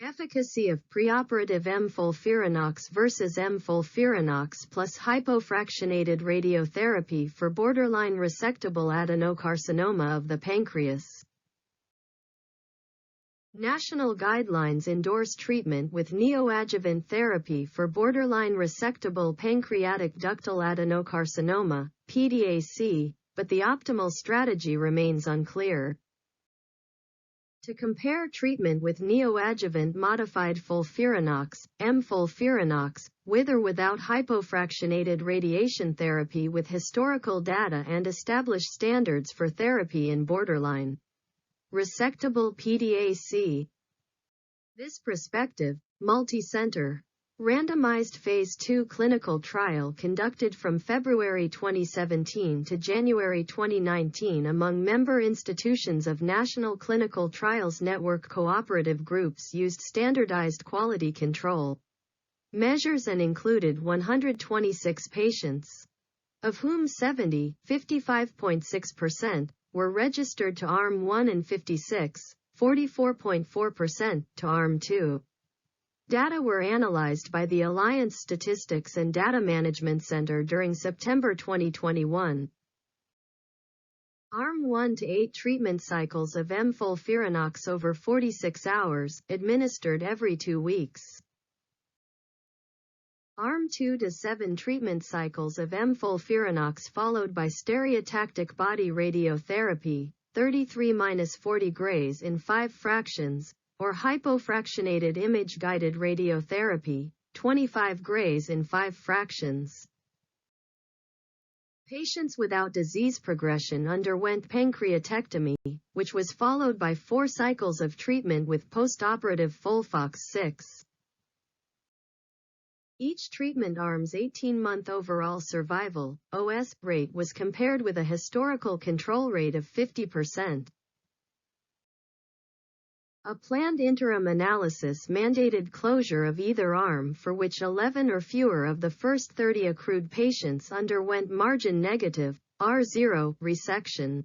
Efficacy of preoperative mFOLFIRINOX versus mFOLFIRINOX plus hypofractionated radiotherapy for borderline resectable adenocarcinoma of the pancreas. National guidelines endorse treatment with neoadjuvant therapy for borderline resectable pancreatic ductal adenocarcinoma, PDAC, but the optimal strategy remains unclear. To compare treatment with neoadjuvant modified FOLFIRINOX, mFOLFIRINOX, with or without hypofractionated radiation therapy with historical data and established standards for therapy in borderline resectable PDAC. This prospective, multi-center, randomized Phase 2 clinical trial conducted from February 2017 to January 2019 among member institutions of National Clinical Trials Network cooperative groups used standardized quality control measures and included 126 patients, of whom 55.6%, were registered to Arm 1 and 44.4%, to Arm 2. Data were analyzed by the Alliance Statistics and Data Management Center during September 2021. Arm 1 to 8 treatment cycles of mFOLFIRINOX over 46 hours, administered every 2 weeks. Arm 2 to 7 treatment cycles of mFOLFIRINOX followed by stereotactic body radiotherapy, 33-40 grays in 5 fractions, or hypofractionated image-guided radiotherapy, 25 grays in 5 fractions. Patients without disease progression underwent pancreatectomy, which was followed by 4 cycles of treatment with postoperative FOLFOX6. Each treatment arm's 18-month overall survival, OS, rate was compared with a historical control rate of 50%. A planned interim analysis mandated closure of either arm for which 11 or fewer of the first 30 accrued patients underwent margin-negative, R0, resection.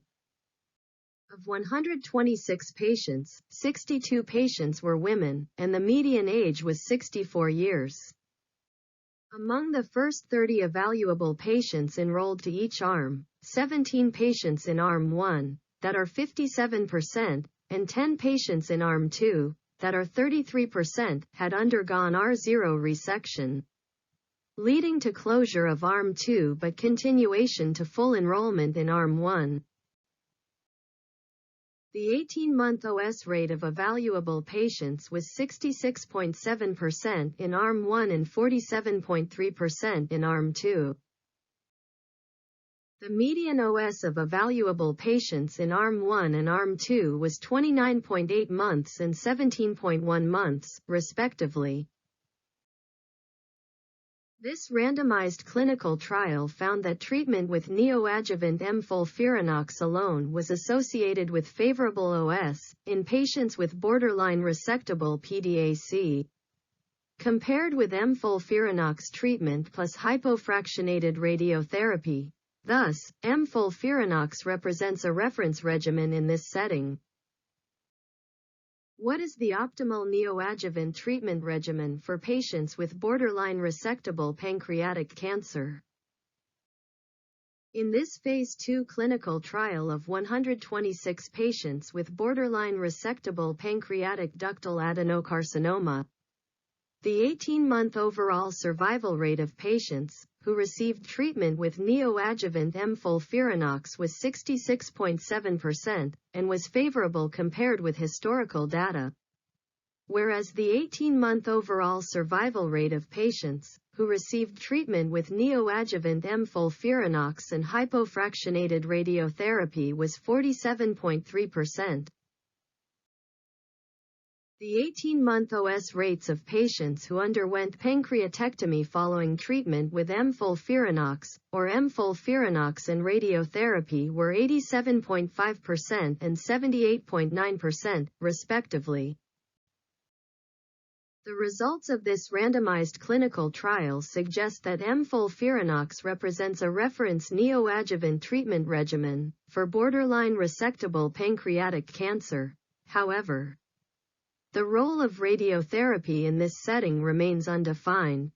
Of 126 patients, 62 patients were women, and the median age was 64 years. Among the first 30 evaluable patients enrolled to each arm, 17 patients in Arm 1, that are 57%, and 10 patients in Arm 2, that are 33%, had undergone R0 resection, leading to closure of Arm 2 but continuation to full enrollment in Arm 1. The 18-month OS rate of evaluable patients was 66.7% in Arm 1 and 47.3% in Arm 2. The median OS of evaluable patients in Arm 1 and Arm 2 was 29.8 months and 17.1 months, respectively. This randomized clinical trial found that treatment with neoadjuvant mFOLFIRINOX alone was associated with favorable OS in patients with borderline resectable PDAC. Compared with mFOLFIRINOX treatment plus hypofractionated radiotherapy. Thus, mFOLFIRINOX represents a reference regimen in this setting. What is the optimal neoadjuvant treatment regimen for patients with borderline resectable pancreatic cancer? In this Phase 2 clinical trial of 126 patients with borderline resectable pancreatic ductal adenocarcinoma, the 18-month overall survival rate of patients who received treatment with neoadjuvant mFOLFIRINOX was 66.7% and was favorable compared with historical data, whereas the 18-month overall survival rate of patients who received treatment with neoadjuvant mFOLFIRINOX and hypofractionated radiotherapy was 47.3%. The 18-month OS rates of patients who underwent pancreatectomy following treatment with mFOLFIRINOX, or mFOLFIRINOX and radiotherapy were 87.5% and 78.9%, respectively. The results of this randomized clinical trial suggest that mFOLFIRINOX represents a reference neoadjuvant treatment regimen for borderline resectable pancreatic cancer. However, the The role of radiotherapy in this setting remains undefined.